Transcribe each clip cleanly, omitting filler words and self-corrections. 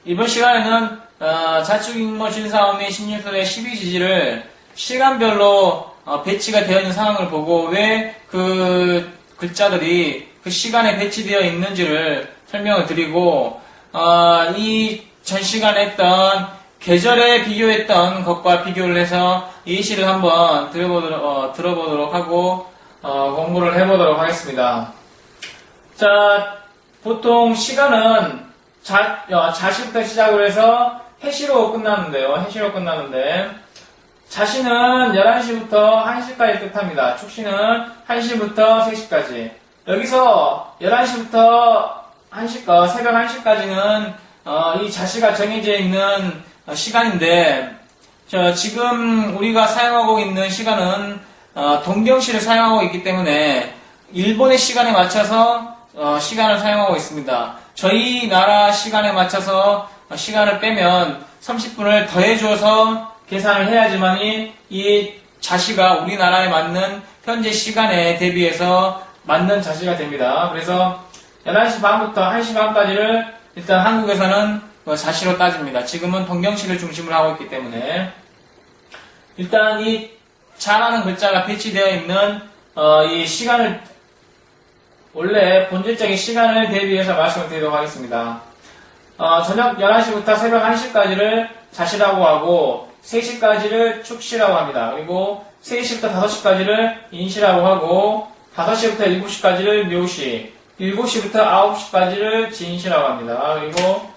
이번 시간에는 자축인모진사오미 신유술의 12지지를 시간별로 배치가 되어 있는 상황을 보고 왜 그 글자들이 그 시간에 배치되어 있는지를 설명을 드리고 이 전 시간에 했던 계절에 비교했던 것과 비교를 해서 이 시를 한번 들어보도록 하고 공부를 해보도록 하겠습니다. 자, 보통 시간은 자시부터 시작을 해서 해시로 끝나는데요. 해시로 끝나는데 자시는 11시부터 1시까지 뜻합니다. 축시는 1시부터 3시까지. 여기서 11시부터 새벽 1시까지는 이 자시가 정해져 있는 시간인데 지금 우리가 사용하고 있는 시간은 동경시를 사용하고 있기 때문에 일본의 시간에 맞춰서 시간을 사용하고 있습니다. 저희 나라 시간에 맞춰서 시간을 빼면 30분을 더해줘서 계산을 해야지만이 이 자시가 우리나라에 맞는 현재 시간에 대비해서 맞는 자시가 됩니다. 그래서 11시 반부터 1시 반까지를 일단 한국에서는 자시로 따집니다. 지금은 동경시를 중심으로 하고 있기 때문에 일단 이 자라는 글자가 배치되어 있는 이 시간을 원래 본질적인 시간을 대비해서 말씀을 드리도록 하겠습니다. 저녁 11시부터 새벽 1시까지를 자시라고 하고 3시까지를 축시라고 합니다. 그리고 3시부터 5시까지를 인시라고 하고 5시부터 7시까지를 묘시, 7시부터 9시까지를 진시라고 합니다. 그리고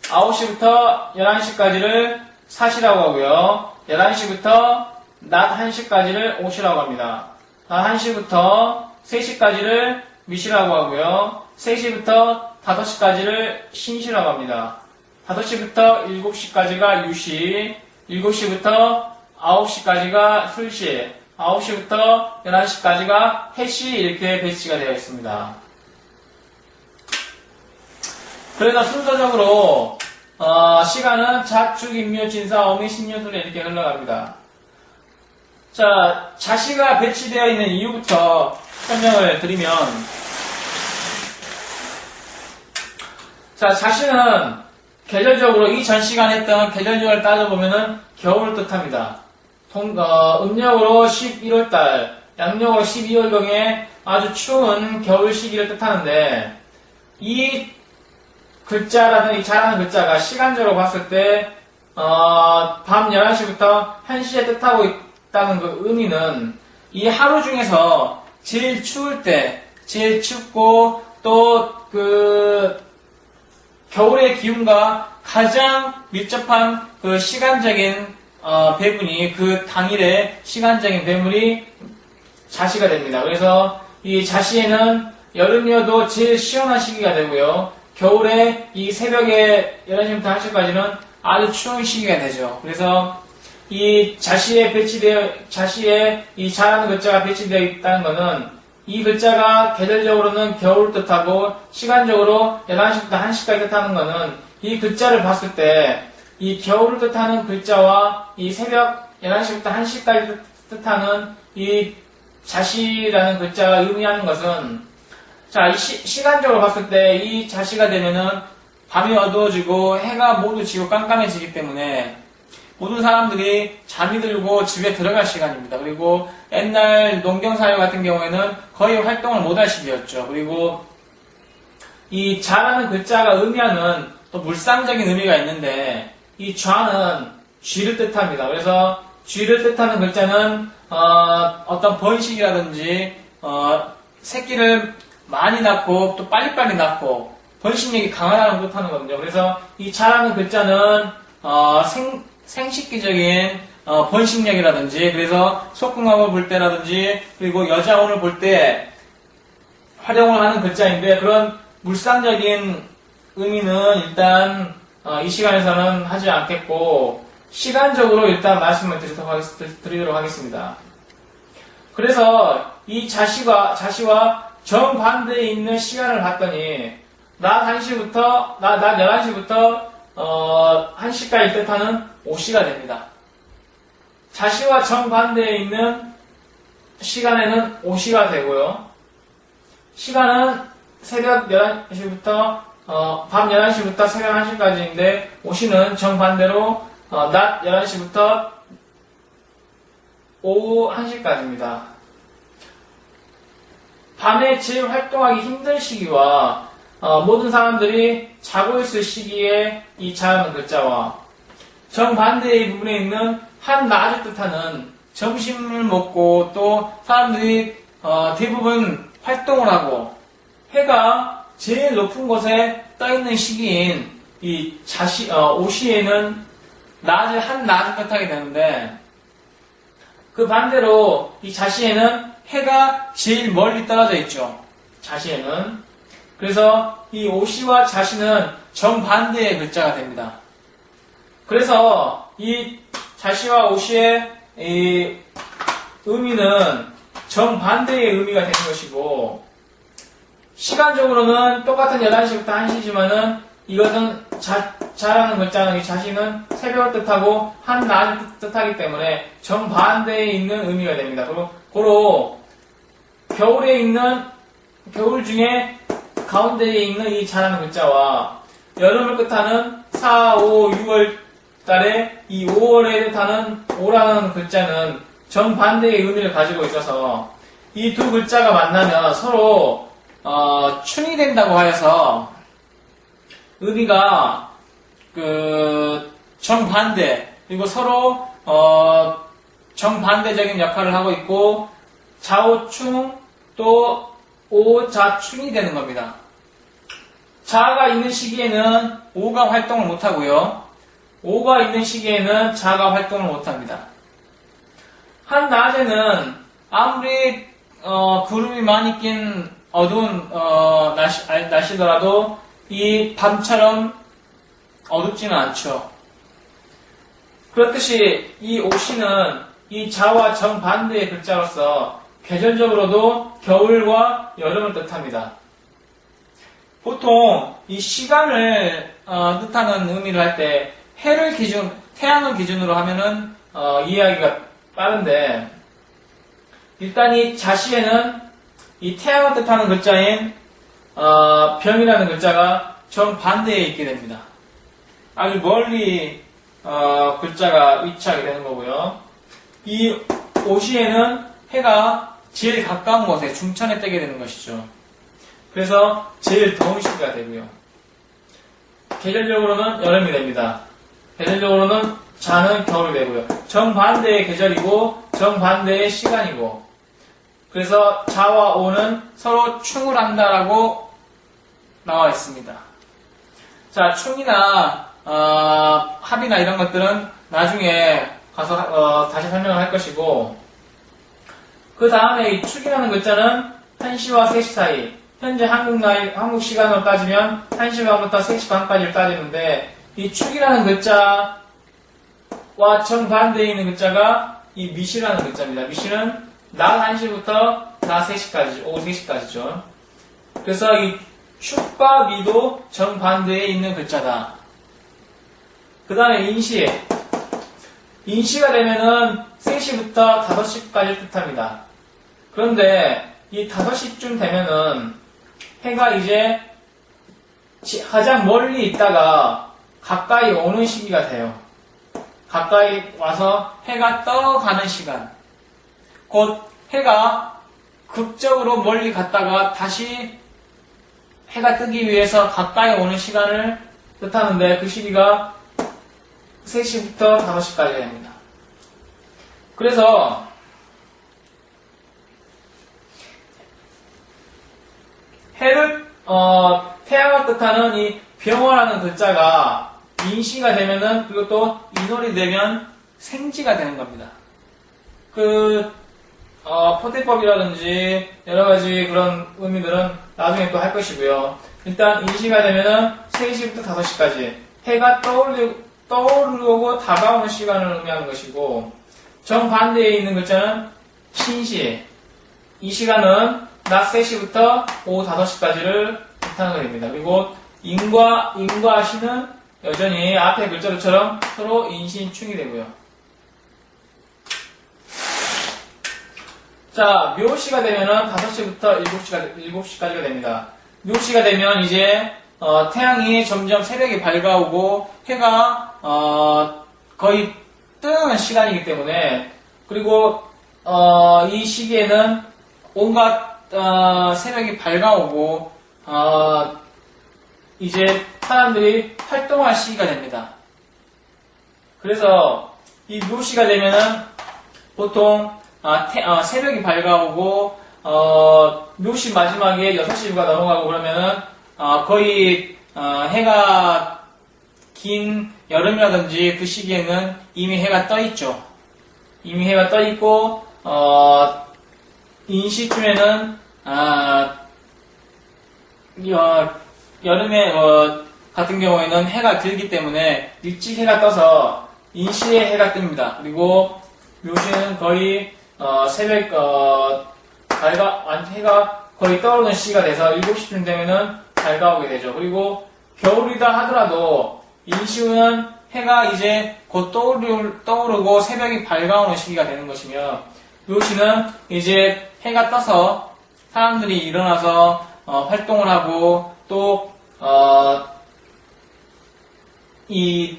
9시부터 11시까지를 사시라고 하고요. 11시부터 낮 1시까지를 오시라고 합니다. 낮 1시부터 3시까지를 미시라고 하고요. 3시부터 5시까지를 신시라고 합니다. 5시부터 7시까지가 유시, 7시부터 9시까지가 술시, 9시부터 11시까지가 해시 이렇게 배치가 되어 있습니다. 그래서 순서적으로 시간은 자축, 인묘, 진사, 어미, 신유술에 이렇게 흘러갑니다. 자, 자시가 배치되어 있는 이유부터 설명을 드리면 자, 자시는 계절적으로 이 전 시간에 했던 계절적을 따져보면은 겨울을 뜻합니다. 음력으로 11월달, 양력으로 12월경에 아주 추운 겨울 시기를 뜻하는데 이 글자라는 이 자라는 글자가 시간적으로 봤을 때 밤 11시부터 1시에 뜻하고 있다는 그 의미는 이 하루 중에서 제일 추울 때, 제일 춥고 또 그 겨울의 기운과 가장 밀접한 그 시간적인 배분이 그 당일의 시간적인 배분이 자시가 됩니다. 그래서 이 자시에는 여름이어도 제일 시원한 시기가 되고요. 겨울에 이 새벽에 11시부터 1시까지는 아주 추운 시기가 되죠. 그래서 이 자시에 이 자라는 글자가 배치되어 있다는 것은 이 글자가 계절적으로는 겨울을 뜻하고 시간적으로 11시부터 1시까지 뜻하는 것은 이 글자를 봤을 때 이 겨울을 뜻하는 글자와 이 새벽 11시부터 1시까지 뜻하는 이 자시라는 글자가 의미하는 것은 자, 시간적으로 봤을 때 이 자시가 되면은 밤이 어두워지고 해가 모두 지고 깜깜해지기 때문에 모든 사람들이 잠이 들고 집에 들어갈 시간입니다. 그리고 옛날 농경사회 같은 경우에는 거의 활동을 못할 시기였죠. 그리고 이 자라는 글자가 의미하는 또 물상적인 의미가 있는데 이 좌는 쥐를 뜻합니다. 그래서 쥐를 뜻하는 글자는 어떤 번식이라든지 새끼를 많이 낳고 또 빨리빨리 낳고 번식력이 강하다는 걸 뜻하는 거거든요. 그래서 이 자라는 글자는 생식기적인 번식력이라든지 그래서 속궁합을 볼 때라든지 그리고 여자혼을 볼 때 활용을 하는 글자인데 그런 물상적인 의미는 일단 이 시간에서는 하지 않겠고 시간적으로 일단 말씀을 드리도록 하겠습니다. 그래서 이 자시와 정반대에 있는 시간을 봤더니 낮 11시부터 1시까지 뜻하는 오시가 됩니다. 자시와 정반대에 있는 시간에는 오시가 되고요. 시간은 새벽 11시부터 밤 11시부터 새벽 1시까지인데 오시는 정반대로 낮 11시부터 오후 1시까지입니다. 밤에 제일 활동하기 힘든 시기와 모든 사람들이 자고 있을 시기에 이 자라는 글자와 정반대의 부분에 있는 한낮을 뜻하는 점심을 먹고 또 사람들이 대부분 활동을 하고 해가 제일 높은 곳에 떠있는 시기인 이 오시에는 한낮을 뜻하게 되는데 그 반대로 이 자시에는 해가 제일 멀리 떨어져 있죠. 자시에는. 그래서 이 오시와 자시는 정반대의 글자가 됩니다. 그래서 이 자시와 오시의 이 의미는 정반대의 의미가 되는 것이고 시간적으로는 똑같은 11시부터 1시지만은 이것은 자라는 글자는 이 자시는 새벽을 뜻하고 한낮을 뜻하기 때문에 정반대에 있는 의미가 됩니다. 고로 겨울 중에 가운데에 있는 이 자라는 글자와 여름을 뜻하는 4, 5, 6월 달에 이 5월에 뜻하는 오라는 글자는 정반대의 의미를 가지고 있어서 이 두 글자가 만나면 서로 춘이 된다고 하여서 의미가 정반대 그리고 서로 정반대적인 역할을 하고 있고 자오충 또 오자충이 되는 겁니다. 자가 있는 시기에는 오가 활동을 못하고요. 오가 있는 시기에는 자가 활동을 못합니다. 한낮에는 아무리 구름이 많이 낀 어두운 날씨더라도 이 밤처럼 어둡지는 않죠. 그렇듯이 이 오시는 이 자와 정반대의 글자로서 계절적으로도 겨울과 여름을 뜻합니다. 보통 이 시간을 뜻하는 의미를 할 때 태양을 기준으로 하면은 이해하기가 빠른데 일단 이 자시에는 이 태양을 뜻하는 글자인 병이라는 글자가 정반대에 있게 됩니다. 아주 멀리 글자가 위치하게 되는 거고요. 이 오시에는 해가 제일 가까운 곳에 중천에 뜨게 되는 것이죠. 그래서 제일 더운 시기가 되고요. 계절적으로는 여름이 됩니다. 계절적으로는 자는 겨울이 되고요. 정반대의 계절이고 정반대의 시간이고 그래서 자와 오는 서로 충을 한다라고 나와 있습니다. 자, 충이나 합이나 이런 것들은 나중에 가서 다시 설명을 할 것이고 그 다음에 이 축이라는 글자는 1시와 3시 사이 현재 한국 시간으로 따지면 1시 반부터 3시 반까지를 따지는데 이 축이라는 글자와 정반대에 있는 글자가 이 미시라는 글자입니다. 미시는 낮 1시부터 낮 3시까지, 오후 3시까지죠. 그래서 이 축과 미도 정반대에 있는 글자다. 그 다음에 인시. 인시가 되면은 3시부터 5시까지를 뜻합니다. 그런데 이 5시쯤 되면은 해가 이제 가장 멀리 있다가 가까이 오는 시기가 돼요. 가까이 와서 해가 떠가는 시간. 곧 해가 극적으로 멀리 갔다가 다시 해가 뜨기 위해서 가까이 오는 시간을 뜻하는데 그 시기가 3시부터 5시까지 됩니다. 그래서 태양을 뜻하는 이 병화라는 글자가 인시가 되면은 그것도 인월이 되면 생지가 되는 겁니다. 포대법이라든지 여러가지 그런 의미들은 나중에 또 할 것이고요. 일단 인시가 되면은 3시부터 5시까지 해가 떠오르고 다가오는 시간을 의미하는 것이고 정반대에 있는 글자는 신시. 이 시간은 낮 3시부터 오후 5시까지를 뜻하는 것입니다. 그리고 인과 시는 여전히 앞에 글자들처럼 서로 인신충이 되고요. 자, 묘시가 되면은 5시부터 7시까지가 됩니다. 묘시가 되면 이제 태양이 점점 새벽이 밝아오고 해가 거의 뜨는 시간이기 때문에, 그리고 이 시기에는 온갖 새벽이 밝아오고 이제 사람들이 활동할 시기가 됩니다. 그래서 이 묘시가 되면은 보통 새벽이 밝아오고 묘시 마지막에 6시가 넘어가고 그러면은 거의 해가 긴 여름이라든지 그 시기에는 이미 해가 떠 있죠. 이미 해가 떠 있고 인시쯤에는 여름에 같은 경우에는 해가 길기 때문에 일찍 해가 떠서 인시에 해가 뜹니다. 그리고 묘시는 거의 새벽 해가 거의 떠오르는 시기가 돼서 7시쯤 되면은 밝아오게 되죠. 그리고 겨울이다 하더라도 인시는 해가 이제 곧 떠오르고 새벽이 밝아오는 시기가 되는 것이며, 묘시는 이제 해가 떠서 사람들이 일어나서 활동을 하고 또 이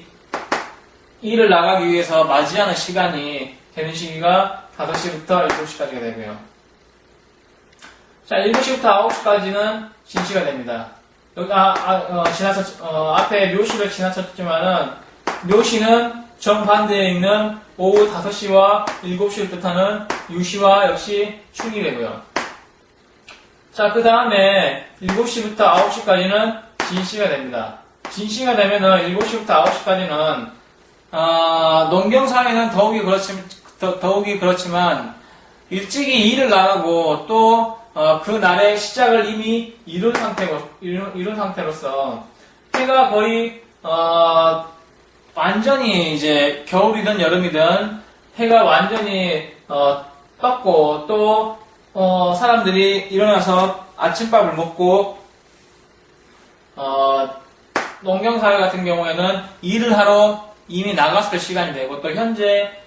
일을 나가기 위해서 맞이하는 시간이 되는 시기가 5시부터 7시까지가 되고요. 자, 7시부터 9시까지는 진시가 됩니다. 여기 앞에 묘시를 지나쳤지만은 묘시는 정반대에 있는 오후 5시와 7시를 뜻하는 유시와 역시 충이 되고요. 자, 그 다음에 7시부터 9시까지는 진시가 됩니다. 진시가 되면은 7시부터 9시까지는 농경사회는 더욱이 그렇지만 일찍이 일을 나가고 또 그 날의 시작을 이미 이룬 상태로서 해가 거의 완전히 이제 겨울이든 여름이든 해가 완전히 떴고 또 사람들이 일어나서 아침밥을 먹고 농경사회 같은 경우에는 일을 하러 이미 나갔을 시간이 되고, 또 현재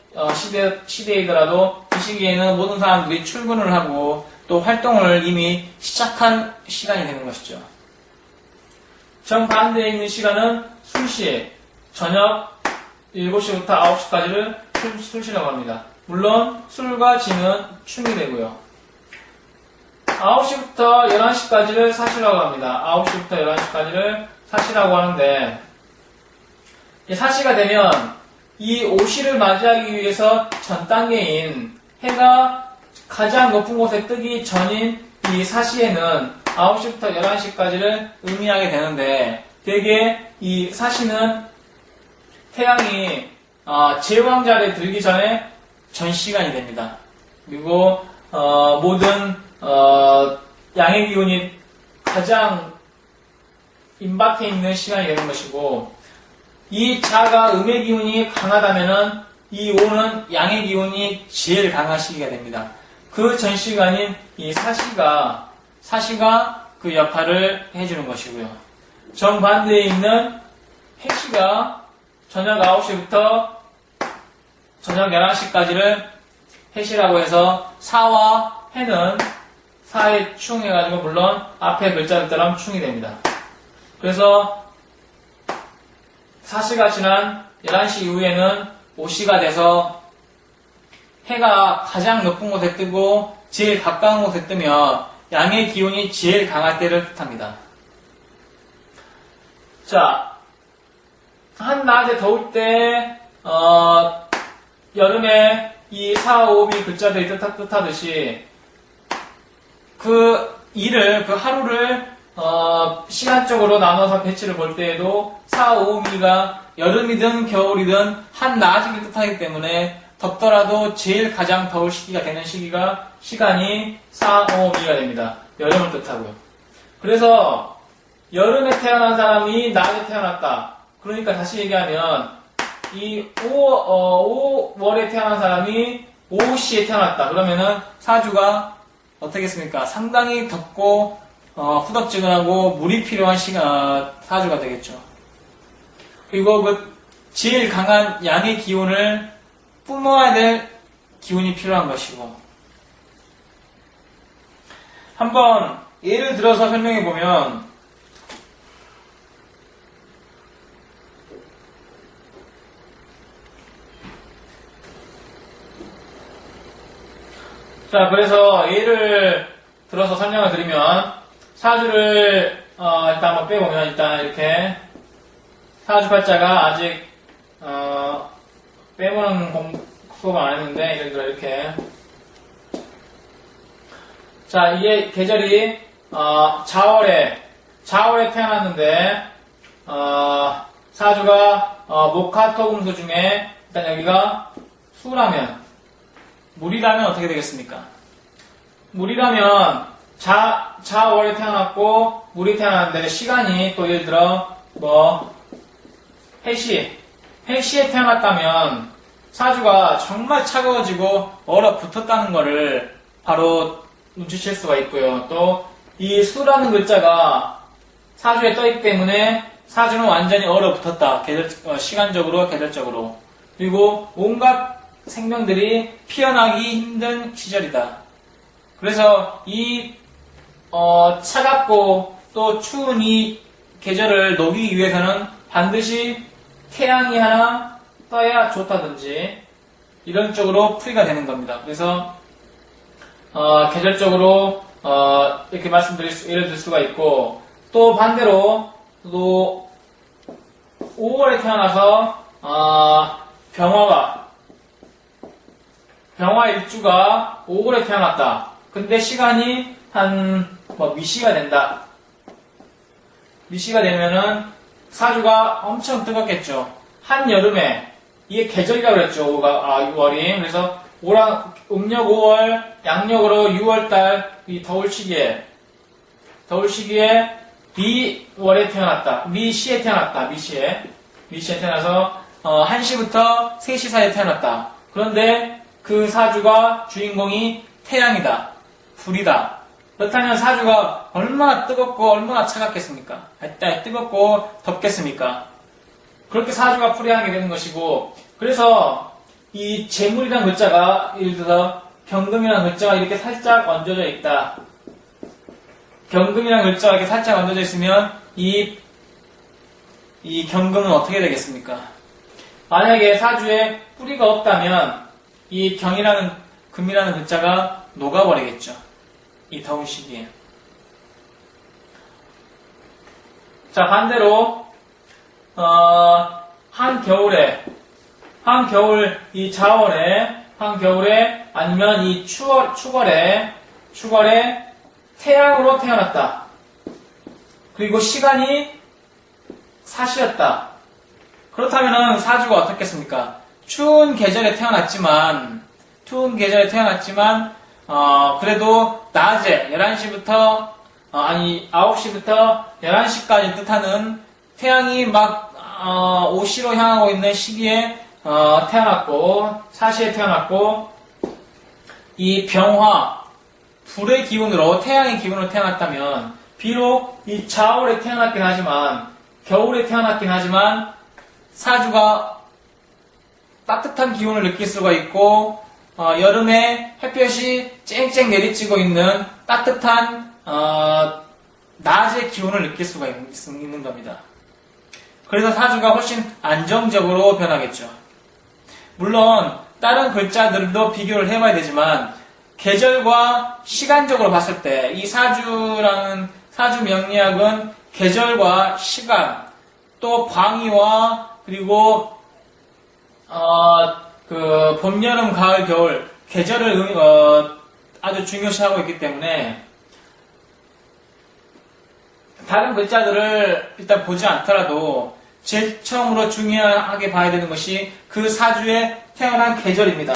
시대이더라도 그 시기에는 모든 사람들이 출근을 하고 또 활동을 이미 시작한 시간이 되는 것이죠. 정반대에 있는 시간은 술시, 저녁 7시부터 9시까지를 술시라고 합니다. 물론 술과 진은 충이 되고요. 9시부터 11시까지를 사시라고 합니다. 9시부터 11시까지를 사시라고 하는데, 사시가 되면 이 오시를 맞이하기 위해서 전 단계인 해가 가장 높은 곳에 뜨기 전인 이 사시에는 9시부터 11시까지를 의미하게 되는데, 대개 이 사시는 태양이 제왕자리에 들기 전에 전 시간이 됩니다. 그리고 모든 양의 기운이 가장 임박해 있는 시간이 되는 것이고, 이 자가 음의 기운이 강하다면은 이 오는 양의 기운이 제일 강한 시기가 됩니다. 그 전 시간인 이 사시가 그 역할을 해주는 것이고요. 정반대에 있는 해시가 저녁 9시부터 저녁 11시까지를 해시라고 해서 사와 해는 사에 충해가지고 물론 앞에 글자들처럼 충이 됩니다. 그래서 사시가 지난 11시 이후에는 오시가 돼서 해가 가장 높은 곳에 뜨고 제일 가까운 곳에 뜨며 양의 기운이 제일 강할 때를 뜻합니다. 자, 한낮에 더울 때 여름에 이 4, 5, 5비 글자들이 뜻하듯이 그 하루를 시간적으로 나눠서 배치를 볼 때에도 4, 5, 5미가 여름이든 겨울이든 한낮을 뜻하기 때문에 덥더라도 제일 가장 더울 시기가 되는 시간이 4, 5, 5미가 됩니다. 여름을 뜻하고요. 그래서 여름에 태어난 사람이 낮에 태어났다. 그러니까 다시 얘기하면 이 5월에 태어난 사람이 5시에 태어났다. 그러면은 사주가 어떻겠습니까? 상당히 덥고 후덥지근하고 물이 필요한 사주가 되겠죠. 그리고 그 제일 강한 양의 기운을 뿜어야 될 기운이 필요한 것이고, 한번 예를 들어서 설명해 보면 자, 그래서 예를 들어서 설명을 드리면, 사주를, 일단 한번 빼보면, 일단 이렇게, 사주팔자가 아직, 빼보는 수업을 안 했는데, 예를 들어 이렇게. 자, 이게 계절이, 자월에 태어났는데, 사주가, 목화토금수 중에, 일단 여기가 수라면, 물이라면 어떻게 되겠습니까? 물이라면, 자월에 태어났고, 물이 태어났는데, 시간이 또 예를 들어, 해시에 태어났다면, 사주가 정말 차가워지고 얼어붙었다는 것을 바로 눈치챌 수가 있고요. 또, 이 수라는 글자가 사주에 떠있기 때문에 사주는 완전히 얼어붙었다. 시간적으로, 계절적으로. 그리고 온갖 생명들이 피어나기 힘든 시절이다. 그래서 이 차갑고 또 추운 이 계절을 녹이기 위해서는 반드시 태양이 하나 떠야 좋다든지 이런 쪽으로 풀이가 되는 겁니다. 그래서 계절적으로 이렇게 예를 들 수가 있고, 또 반대로 또 5월에 태어나서 병화 일주가 5월에 태어났다. 근데 시간이 미시가 된다. 미시가 되면은 사주가 엄청 뜨겁겠죠. 한여름에, 이게 계절이라고 그랬죠. 6월이. 그래서 음력 5월, 양력으로 6월달, 이 더울 시기에 미월에 태어났다. 미시에 태어났다. 미시에 태어나서 1시부터 3시 사이에 태어났다. 그런데 그 사주가 주인공이 태양이다. 불이다. 그렇다면 사주가 얼마나 뜨겁고 얼마나 차갑겠습니까? 뜨겁고 덥겠습니까? 그렇게 사주가 풀이하게 되는 것이고, 그래서 이 재물이라는 글자가, 예를 들어 경금이라는 글자가 이렇게 살짝 얹어져 있다. 경금이라는 글자가 이렇게 살짝 얹어져 있으면 이 경금은 어떻게 되겠습니까? 만약에 사주에 뿌리가 없다면 이 금이라는 글자가 녹아버리겠죠. 이 더운 시기에. 자, 반대로 한겨울 이 자월에, 한겨울에, 아니면 이 추월에 태양으로 태어났다. 그리고 시간이 사시였다. 그렇다면은 사주가 어떻겠습니까? 추운 계절에 태어났지만, 그래도 낮에 11시부터, 9시부터 11시까지 뜻하는 태양이 막, 오시로 향하고 있는 시기에, 태어났고, 사시에 태어났고, 이 병화, 불의 기운으로, 태양의 기운으로 태어났다면, 비록 이 자월에 태어났긴 하지만, 겨울에 태어났긴 하지만, 사주가 따뜻한 기운을 느낄 수가 있고, 여름에 햇볕이 쨍쨍 내리쬐고 있는 따뜻한, 낮의 기운을 느낄 수가 있는 겁니다. 그래서 사주가 훨씬 안정적으로 변하겠죠. 물론 다른 글자들도 비교를 해봐야 되지만 계절과 시간적으로 봤을 때 이 사주라는 사주 명리학은 계절과 시간, 또 광의와 그리고 봄, 여름, 가을, 겨울 계절을 아주 중요시하고 있기 때문에 다른 글자들을 일단 보지 않더라도 제일 처음으로 중요하게 봐야 되는 것이 그 사주에 태어난 계절입니다.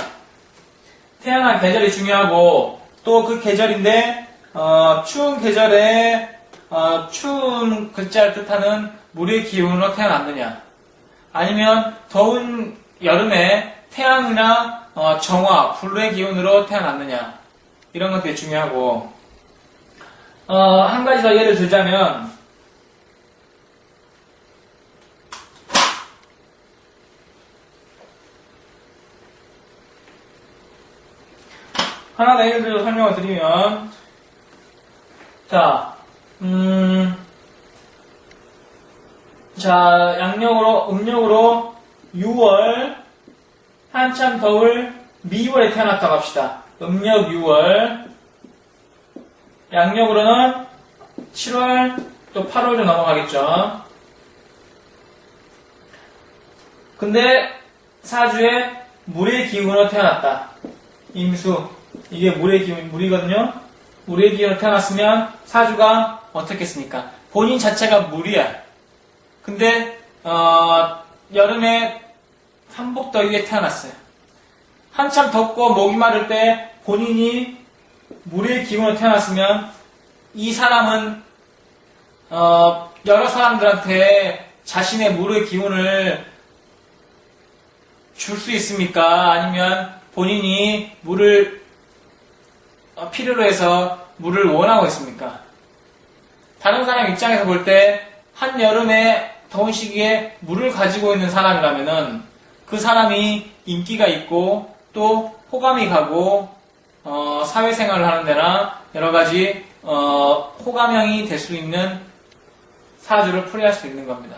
태어난 계절이 중요하고 또 그 계절인데 추운 계절에 추운 글자를 뜻하는 물의 기운으로 태어났느냐, 아니면 더운 여름에 태양이나 정화, 불의 기운으로 태어났느냐, 이런 것들이 중요하고, 한 가지 더 예를 들자면 하나 더 예를 들어 설명을 드리면, 음력으로 6월, 한참 더울 미월에 태어났다고 합시다. 음력 6월, 양력으로는 7월, 또 8월로 넘어가겠죠. 근데 사주에 물의 기운으로 태어났다. 임수. 이게 물의 기운, 물이거든요. 물의 기운으로 태어났으면 사주가 어떻겠습니까? 본인 자체가 물이야. 근데 여름에 삼복더위에 태어났어요. 한참 덥고 목이 마를 때 본인이 물의 기운으로 태어났으면 이 사람은 여러 사람들한테 자신의 물의 기운을 줄 수 있습니까? 아니면 본인이 물을 필요로 해서 물을 원하고 있습니까? 다른 사람 입장에서 볼 때 한여름에 더운 시기에 물을 가지고 있는 사람이라면은 그 사람이 인기가 있고 또 호감이 가고 사회생활을 하는 데나 여러가지 호감형이 될 수 있는 사주를 풀이할 수 있는 겁니다.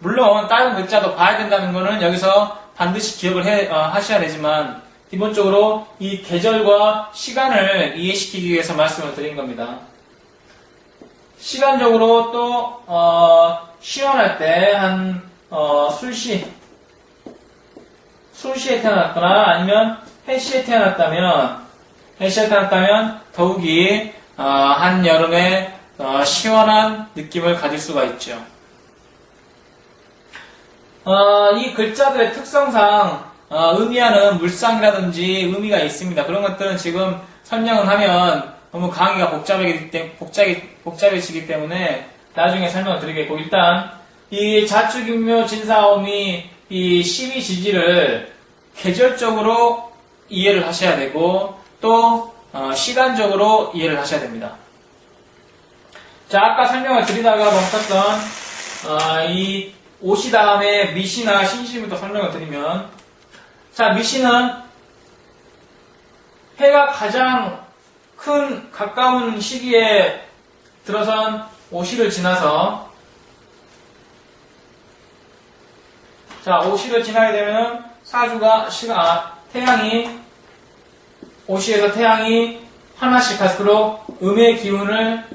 물론 다른 글자도 봐야 된다는 것은 여기서 반드시 기억을 하셔야 되지만 기본적으로 이 계절과 시간을 이해시키기 위해서 말씀을 드린 겁니다. 시간적으로 또 시원할 때 한 술시에 태어났거나 아니면 해시에 태어났다면 더욱이 한여름에 시원한 느낌을 가질 수가 있죠. 이 글자들의 특성상 의미하는 물상이라든지 의미가 있습니다. 그런 것들은 지금 설명을 하면 너무 강의가 복잡해지기 때문에 나중에 설명을 드리겠고, 일단 이 자축인묘 진사오미 이 12지지를 계절적으로 이해를 하셔야 되고 또 시간적으로 이해를 하셔야 됩니다. 자, 아까 설명을 드리다가 멈췄던 이 오시 다음에 미시나 신시부터 설명을 드리면, 자, 미시는 해가 가장 큰 가까운 시기에 들어선 오시를 지나서, 자, 오시를 지나게 되면은 태양이 오시에서 태양이 하나씩 갈수록 음의 기운을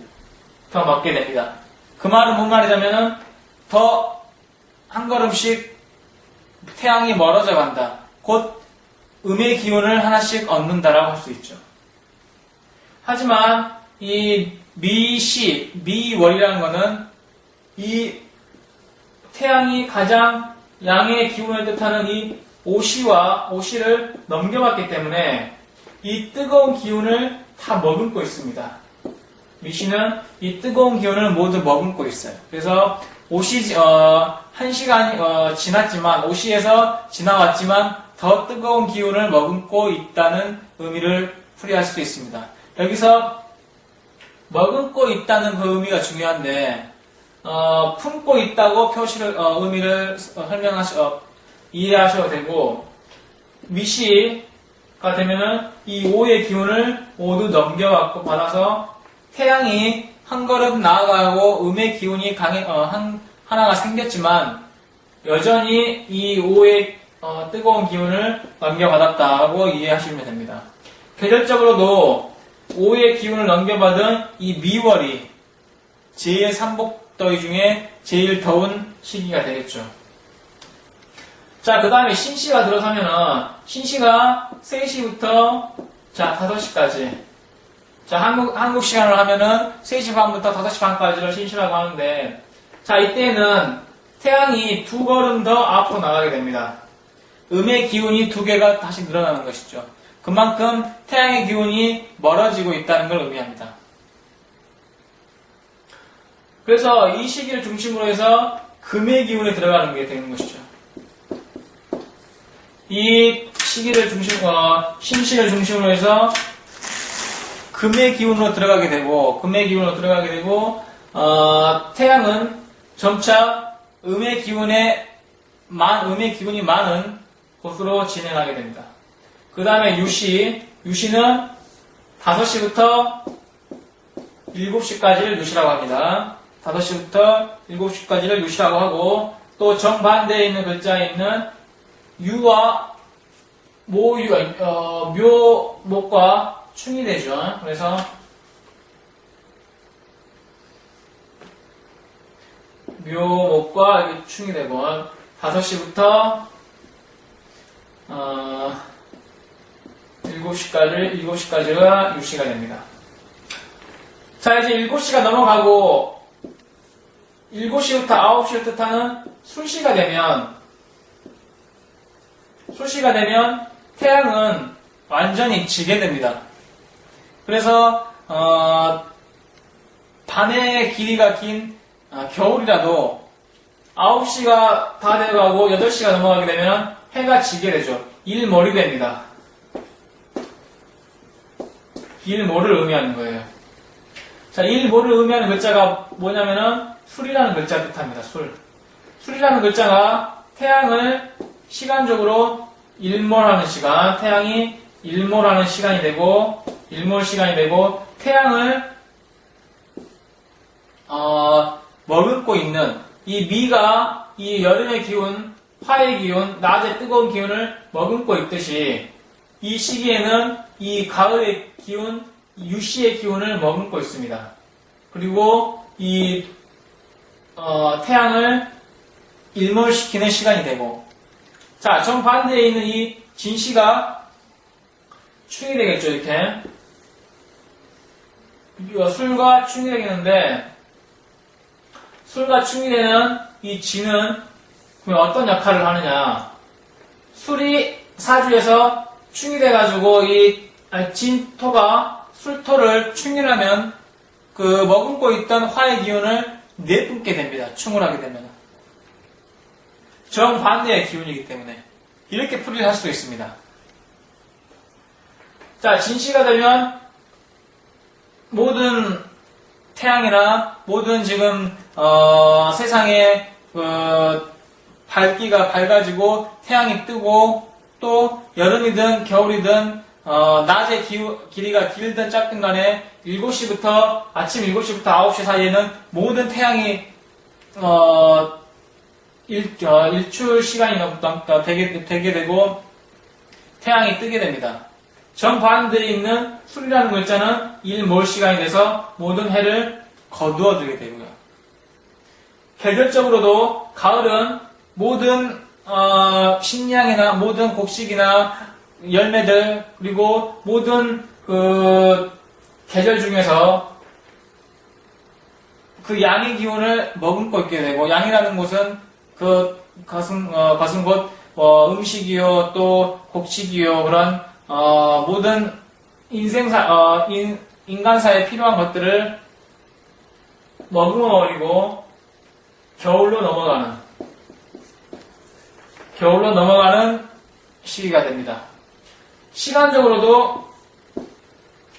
더 먹게 됩니다. 그 말은 뭔 말이냐면은 더 한 걸음씩 태양이 멀어져 간다. 곧 음의 기운을 하나씩 얻는다라고 할 수 있죠. 하지만 이 미월이라는 것은 이 태양이 가장 양의 기운을 뜻하는 이 오시를 넘겨봤기 때문에 이 뜨거운 기운을 다 머금고 있습니다. 미시는 이 뜨거운 기운을 모두 머금고 있어요. 그래서 한 시간이 지났지만, 오시에서 지나왔지만 더 뜨거운 기운을 머금고 있다는 의미를 풀이할 수 있습니다. 여기서 머금고 있다는 그 의미가 중요한데, 품고 있다고 의미를 이해하셔도 되고, 미시가 되면은 이 오의 기운을 모두 받아서 태양이 한 걸음 나아가고 음의 기운이 하나가 생겼지만 여전히 이 오의 뜨거운 기운을 넘겨받았다고 이해하시면 됩니다. 계절적으로도 오의 기운을 넘겨받은 이 미월이 제일 삼복더위 중에 제일 더운 시기가 되겠죠. 자, 그 다음에 신시가 들어서면은 신시가 3시부터 5시까지. 자, 한국 시간으로 하면은 3시 반부터 5시 반까지를 신시라고 하는데, 자, 이때는 태양이 2걸음 더 앞으로 나가게 됩니다. 음의 기운이 2개가 다시 늘어나는 것이죠. 그만큼 태양의 기운이 멀어지고 있다는 걸 의미합니다. 그래서 이 시기를 중심으로 해서 금의 기운에 들어가는 게 되는 것이죠. 이 시기를 신시를 중심으로 해서 금의 기운으로 들어가게 되고, 태양은 점차 음의 기운이 많은 곳으로 진행하게 됩니다. 그 다음에 유시는 5시부터 7시까지를 유시라고 합니다. 5시부터 7시까지를 유시라고 하고, 또 정반대에 있는 글자에 있는 유와 묘목과 충이 되죠. 그래서 묘목과 충이 되고 5시부터 7시까지가 유시가 됩니다. 자, 이제 7시가 넘어가고 7시부터 9시를 뜻하는 술시가 되면 태양은 완전히 지게 됩니다. 그래서 밤의 길이가 긴 겨울이라도 9시가 다 되어가고 8시가 넘어가게 되면 해가 지게 되죠. 일몰이 됩니다. 일몰을 의미하는 거예요. 자, 일몰을 의미하는 글자가 뭐냐면은 술이라는 글자 뜻합니다. 술이라는 글자가 태양을 시간적으로 일몰하는 시간, 태양이 일몰하는 시간이 되고, 일몰 시간이 되고, 태양을 머금고 있는 이 미가 이 여름의 기운, 화의 기운, 낮의 뜨거운 기운을 머금고 있듯이 이 시기에는 이 가을의 기운, 유시의 기운을 머금고 있습니다. 그리고 이 태양을 일몰시키는 시간이 되고, 자, 정반대에 있는 이 진시가 충이 되겠죠, 이렇게. 술과 충이 되겠는데, 술과 충이 되는 이 진은 그럼 어떤 역할을 하느냐. 술이 사주에서 충이 돼가지고 이 진토가 술토를 충이라면 그 머금고 있던 화의 기운을 내뿜게 됩니다. 충을 하게 되면. 정반대의 기운이기 때문에. 이렇게 풀이를 할 수 있습니다. 자, 진시가 되면 모든 태양이나 모든 지금 세상에 밝기가 밝아지고 태양이 뜨고 또 여름이든 겨울이든 낮의 길이가 길든 짧든 간에 아침 7시부터 9시 사이에는 모든 태양이 일출 시간이 되게 되고 태양이 뜨게 됩니다. 정반대에 있는 술이라는 글자는 일몰 시간이 돼서 모든 해를 거두어두게 되고요. 계절적으로도 가을은 모든 식량이나 모든 곡식이나 열매들 그리고 모든 그 계절 중에서 그 양의 기운을 머금고 있게 되고, 양이라는 곳은 그것은 곧 음식이요 또 곡식이요 그런 모든 인간사에 필요한 것들을 머금어버리고 겨울로 넘어가는 시기가 됩니다. 시간적으로도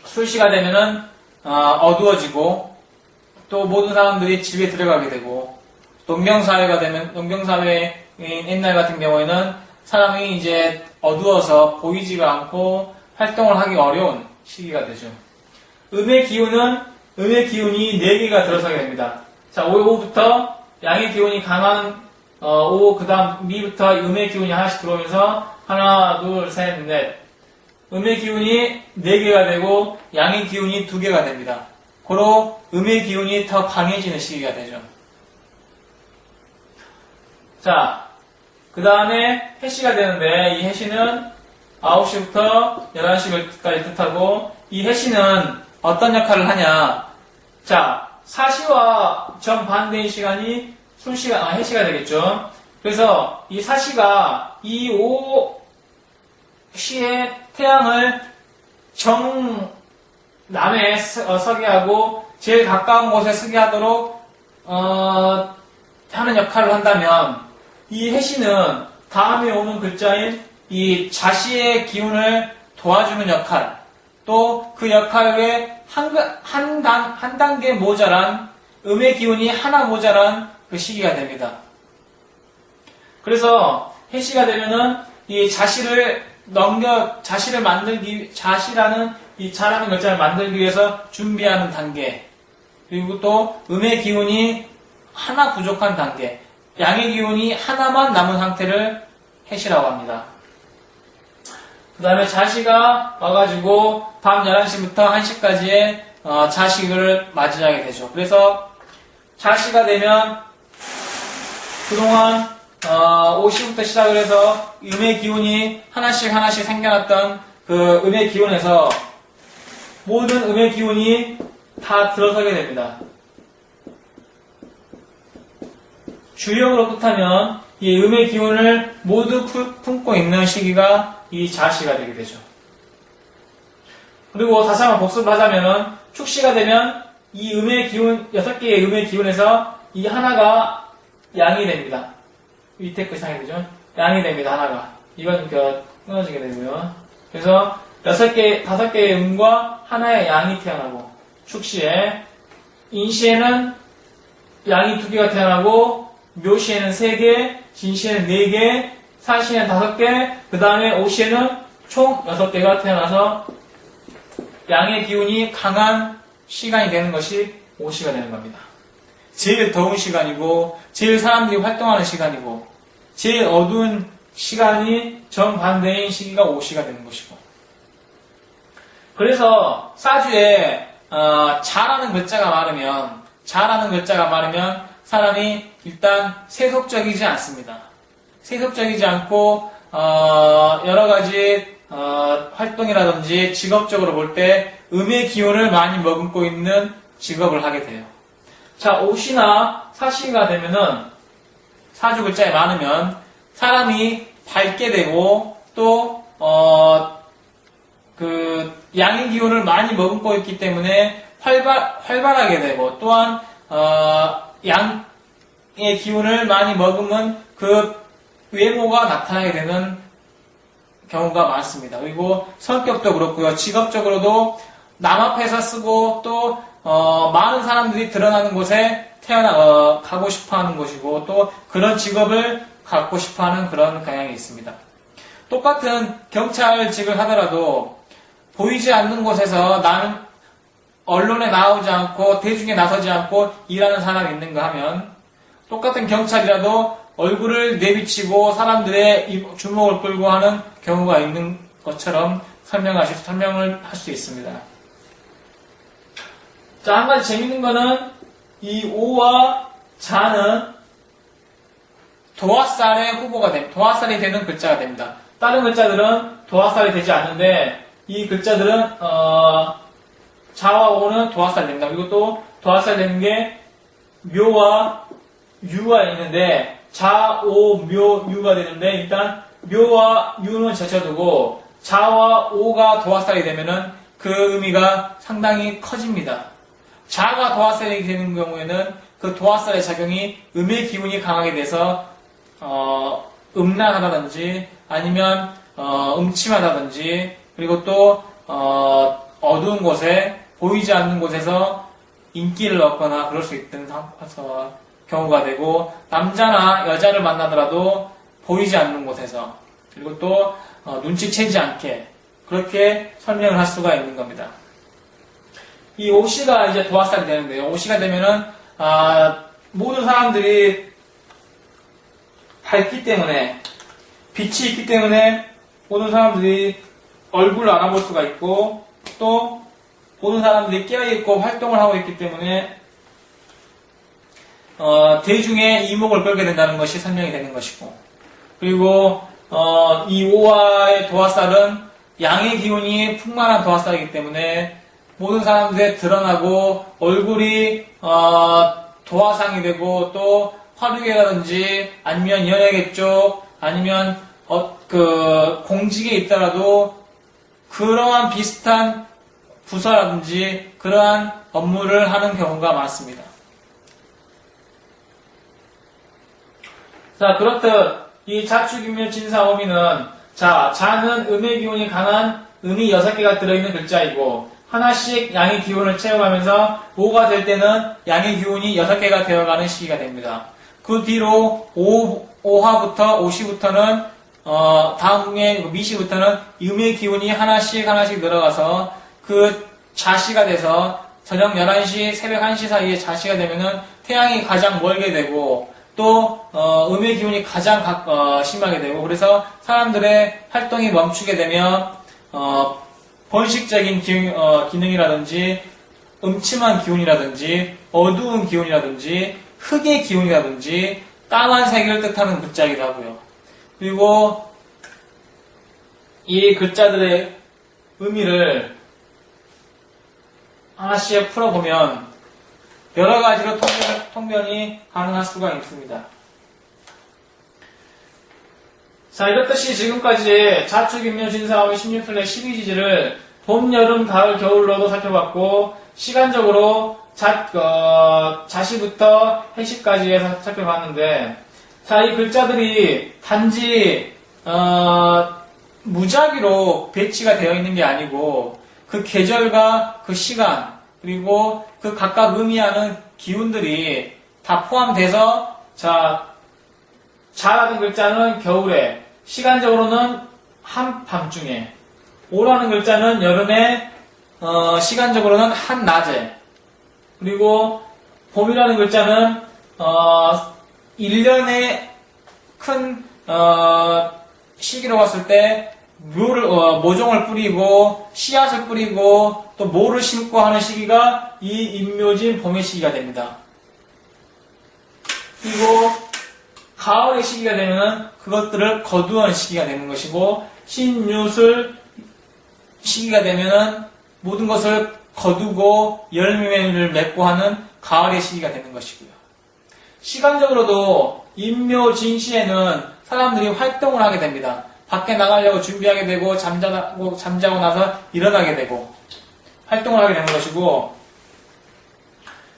술시가 되면은 어두워지고 또 모든 사람들이 집에 들어가게 되고, 농경사회가 되면 농경사회인 옛날 같은 경우에는 사람이 이제 어두워서 보이지가 않고 활동을 하기 어려운 시기가 되죠. 음의 기운이 4개가 들어서게 됩니다. 자, 오후부터 양의 기운이 강한 오, 그 다음 미부터 음의 기운이 하나씩 들어오면서 하나, 둘, 셋, 넷. 음의 기운이 4개가 되고 양의 기운이 2개가 됩니다. 고로 음의 기운이 더 강해지는 시기가 되죠. 자, 그 다음에 해시가 되는데 이 해시는 9시부터 11시까지 뜻하고, 이 해시는 어떤 역할을 하냐. 자, 사시와 정반대인 시간이 해시가 되겠죠. 그래서 이 사시가 이 오시에 태양을 정남에 서게 하고 제일 가까운 곳에 서게 하도록 하는 역할을 한다면, 이 해시는 다음에 오는 글자인 이 자시의 기운을 도와주는 역할, 또 그 역할에 한 단계 모자란 음의 기운이 하나 모자란 그 시기가 됩니다. 그래서 해시가 되면은 이 자시라는 이 자라는 글자를 만들기 위해서 준비하는 단계, 그리고 또 음의 기운이 하나 부족한 단계, 양의 기운이 하나만 남은 상태를 해시라고 합니다. 그 다음에 자시가 와가지고 밤 11시부터 1시까지의 자식을 맞이하게 되죠. 그래서 자시가 되면 그동안 5시부터 시작을 해서 음의 기운이 하나씩 생겨났던 그 음의 기운에서 모든 음의 기운이 다 들어서게 됩니다. 주역으로 뜻하면 이 음의 기운을 모두 품고 있는 시기가 이 자시가 되게 되죠. 그리고 다시 한번 복습을 하자면 축시가 되면 이 음의 기운, 6개의 음의 기운에서 이 하나가 양이 됩니다. 밑에 거 이상이 되죠? 양이 됩니다, 하나가. 이건 끊어지게 되고요. 그래서 5개의 음과 하나의 양이 태어나고, 축시에, 인시에는 양이 2개가 태어나고, 묘시에는 3개, 진시에는 4개, 사시에는 5개, 그 다음에 오시에는 총 6개가 태어나서 양의 기운이 강한 시간이 되는 것이 오시가 되는 겁니다. 제일 더운 시간이고, 제일 사람들이 활동하는 시간이고, 제일 어두운 시간이 정반대인 시기가 오시가 되는 것이고. 그래서 사주에 자라는 글자가 많으면 사람이 일단 세속적이지 않습니다. 세속적이지 않고 여러 가지 활동이라든지 직업적으로 볼 때 음의 기운을 많이 머금고 있는 직업을 하게 돼요. 자, 오시나 사시가 되면은 사주 글자에 많으면 사람이 밝게 되고 또 양의 기운을 많이 머금고 있기 때문에 활발하게 되고 또한 양의 기운을 많이 머금은 그 외모가 나타나게 되는 경우가 많습니다. 그리고 성격도 그렇고요. 직업적으로도 남 앞에서 쓰고 또 많은 사람들이 드러나는 곳에 가고 싶어하는 것이고 또 그런 직업을 갖고 싶어하는 그런 경향이 있습니다. 똑같은 경찰직을 하더라도 보이지 않는 곳에서 나는 언론에 나오지 않고 대중에 나서지 않고 일하는 사람이 있는가 하면 똑같은 경찰이라도 얼굴을 내비치고 사람들의 주목을 끌고 하는 경우가 있는 것처럼 설명을 할 수 있습니다. 자, 한 가지 재밌는 거는 이 오와 자는 도화살의 후보가 됩니다. 도화살이 되는 글자가 됩니다. 다른 글자들은 도화살이 되지 않는데 이 글자들은 자와 오는 도화살이 됩니다. 그리고 또 도화살이 되는 게 묘와 유가 있는데 자, 오, 묘, 유가 되는데 일단 묘와 유는 제쳐두고 자와 오가 도화살이 되면은 그 의미가 상당히 커집니다. 자가 도화살이 되는 경우에는 그 도화살의 작용이 음의 기운이 강하게 돼서 음란하다든지 아니면 음침하다든지 그리고 또 어두운 곳에 보이지 않는 곳에서 인기를 얻거나 그럴 수 있는 경우가 되고 남자나 여자를 만나더라도 보이지 않는 곳에서 그리고 또 눈치채지 않게 그렇게 설명을 할 수가 있는 겁니다. 이 오시가 이제 도화살이 되는데요. 오시가 되면은 모든 사람들이 밝기 때문에 빛이 있기 때문에 모든 사람들이 얼굴을 알아볼 수가 있고 또 모든 사람들이 깨어있고 활동을 하고 있기 때문에 대중의 이목을 끌게 된다는 것이 설명이 되는 것이고 그리고 이 오화의 도화살은 양의 기운이 풍만한 도화살이기 때문에 모든 사람들에 드러나고 얼굴이 도화상이 되고 또 화류계라든지 아니면 연예계 쪽 아니면 공직에 있더라도 그러한 비슷한 부서라든지 그러한 업무를 하는 경우가 많습니다. 자, 그렇듯 이 자축인묘 진사오미는 자는 음의 기운이 강한 음이 6개가 들어있는 글자이고 하나씩 양의 기운을 채워가면서 오가 될 때는 양의 기운이 6개가 되어가는 시기가 됩니다. 그 뒤로 오화부터 오시부터는 다음에 미시부터는 음의 기운이 하나씩 늘어가서 그 자시가 돼서 저녁 11시, 새벽 1시 사이에 자시가 되면은 태양이 가장 멀게 되고 또 음의 기운이 가장 심하게 되고, 그래서 사람들의 활동이 멈추게 되면 번식적인 기능이라든지 음침한 기운이라든지 어두운 기운이라든지 흑의 기운이라든지 까만색을 뜻하는 글자이기도 하고요. 그리고 이 글자들의 의미를 하나씩 풀어보면 여러 가지로 통변이 가능할 수가 있습니다. 자, 이렇듯이 지금까지 자축, 임묘, 진사오미, 16필레, 12지지를 봄, 여름, 가을, 겨울로도 살펴봤고, 시간적으로 자시부터 해시까지 해서 살펴봤는데, 자, 이 글자들이 단지 무작위로 배치가 되어 있는 게 아니고, 그 계절과 그 시간, 그리고 그 각각 의미하는 기운들이 다 포함돼서, 자라는 글자는 겨울에, 시간적으로는 한밤중에, 오라는 글자는 여름에, 시간적으로는 한낮에, 그리고 봄이라는 글자는 1년의 큰 시기로 봤을 때 모종을 뿌리고 씨앗을 뿌리고 또 모를 심고 하는 시기가 이 임묘진 봄의 시기가 됩니다. 그리고 가을의 시기가 되면 그것들을 거두는 시기가 되는 것이고, 신유술 시기가 되면 모든 것을 거두고 열매를 맺고 하는 가을의 시기가 되는 것이고요. 시간적으로도 임묘진시에는 사람들이 활동을 하게 됩니다. 밖에 나가려고 준비하게 되고 잠자고 나서 일어나게 되고 활동을 하게 되는 것이고,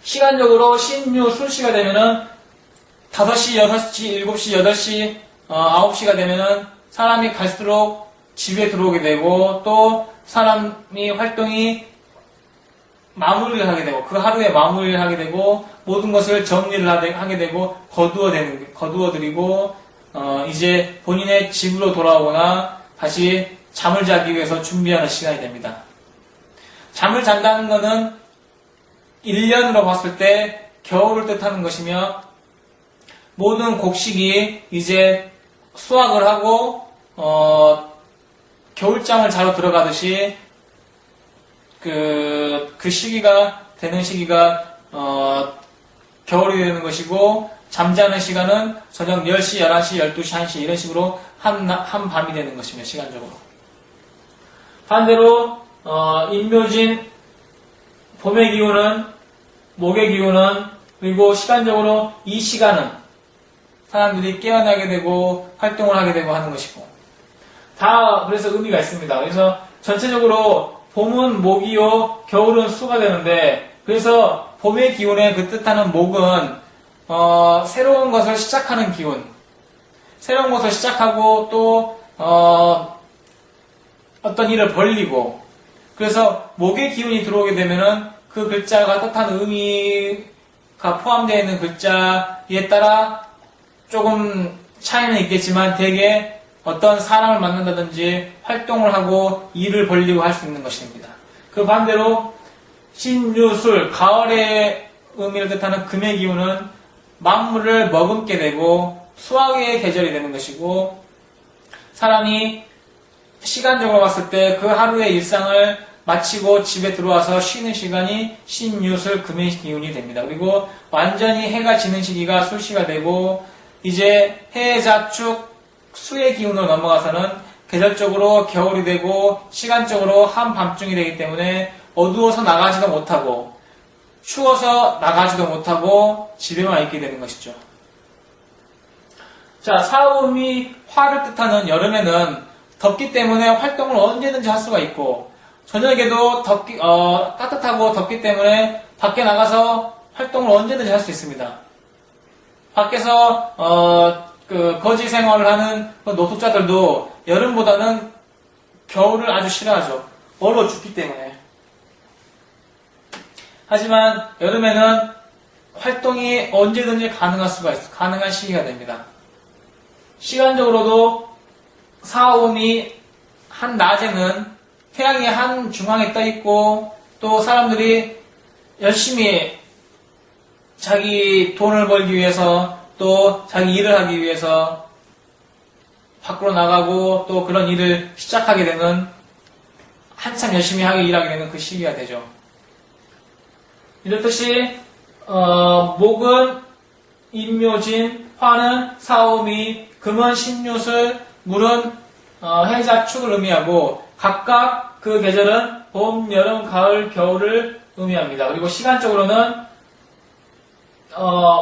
시간적으로 신유술시가 되면은 5시, 6시, 7시, 8시, 9시가 되면은 사람이 갈수록 집에 들어오게 되고, 또 사람이 활동이 마무리를 하게 되고, 그 하루에 마무리를 하게 되고, 모든 것을 정리를 하게 되고, 거두어드리고, 이제 본인의 집으로 돌아오거나 다시 잠을 자기 위해서 준비하는 시간이 됩니다. 잠을 잔다는 것은 1년으로 봤을 때 겨울을 뜻하는 것이며, 모든 곡식이 이제 수확을 하고 겨울잠을 자러 들어가듯이 그 시기가 되는 시기가 겨울이 되는 것이고, 잠자는 시간은 저녁 10시, 11시, 12시, 1시 이런 식으로 한 밤이 되는 것입니다. 시간적으로. 반대로 임묘진 봄의 기운은, 목의 기운은, 그리고 시간적으로 이 시간은 사람들이 깨어나게 되고 활동을 하게 되고 하는 것이고, 다 그래서 의미가 있습니다. 그래서 전체적으로 봄은 목이요, 겨울은 수가 되는데, 그래서 봄의 기운에 그 뜻하는 목은 새로운 것을 시작하는 기운, 새로운 것을 시작하고 또 어떤 일을 벌리고, 그래서 목의 기운이 들어오게 되면은 그 글자가 뜻하는 의미가 포함되어 있는 글자에 따라 조금 차이는 있겠지만 대개 어떤 사람을 만난다든지 활동을 하고 일을 벌리고 할 수 있는 것입니다. 그 반대로 신유술, 가을의 의미를 뜻하는 금의 기운은 만물을 머금게 되고 수확의 계절이 되는 것이고, 사람이 시간적으로 봤을 때 그 하루의 일상을 마치고 집에 들어와서 쉬는 시간이 신유술, 금의 기운이 됩니다. 그리고 완전히 해가 지는 시기가 술시가 되고, 이제 해자축 수의 기운으로 넘어가서는 계절적으로 겨울이 되고 시간적으로 한밤중이 되기 때문에 어두워서 나가지도 못하고 추워서 나가지도 못하고 집에만 있게 되는 것이죠. 자, 사음이 화를 뜻하는 여름에는 덥기 때문에 활동을 언제든지 할 수가 있고, 저녁에도 따뜻하고 덥기 때문에 밖에 나가서 활동을 언제든지 할 수 있습니다. 밖에서 거지 생활을 하는 노숙자들도 여름보다는 겨울을 아주 싫어하죠. 얼어 죽기 때문에. 하지만 여름에는 활동이 언제든지 가능한 시기가 됩니다. 시간적으로도 사오미 한낮에는 태양이 한 중앙에 떠 있고, 또 사람들이 열심히 자기 돈을 벌기 위해서 또 자기 일을 하기 위해서 밖으로 나가고 또 그런 일을 시작하게 되는 한참 열심히 일하게 되는 그 시기가 되죠. 이렇듯이 목은 임묘진, 화는 사오미, 금은 신유술, 물은 해자축을 의미하고 각각 그 계절은 봄, 여름, 가을, 겨울을 의미합니다. 그리고 시간적으로는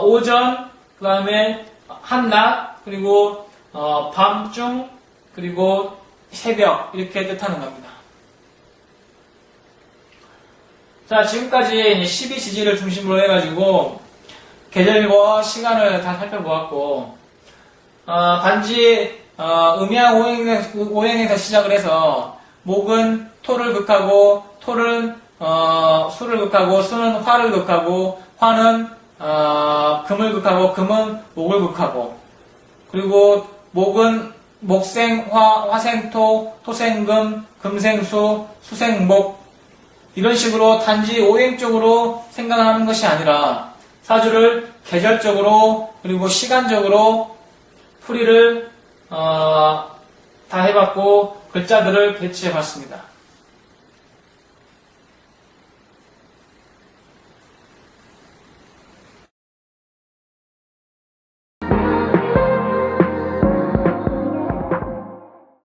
오전, 그 다음에 한낮, 그리고 밤중, 그리고 새벽 이렇게 뜻하는 겁니다. 자, 지금까지 12지지를 중심으로 해가지고 계절과 시간을 다 살펴보았고 단지 음양 오행에서 시작을 해서 목은 토를 극하고 토는 수를 극하고 수는 화를 극하고 화는 금을 극하고 금은 목을 극하고 그리고 목은 목생화, 화생토, 토생금, 금생수, 수생목 이런 식으로 단지 오행적으로 생각하는 것이 아니라 사주를 계절적으로 그리고 시간적으로 풀이를 다 해봤고 글자들을 배치해봤습니다.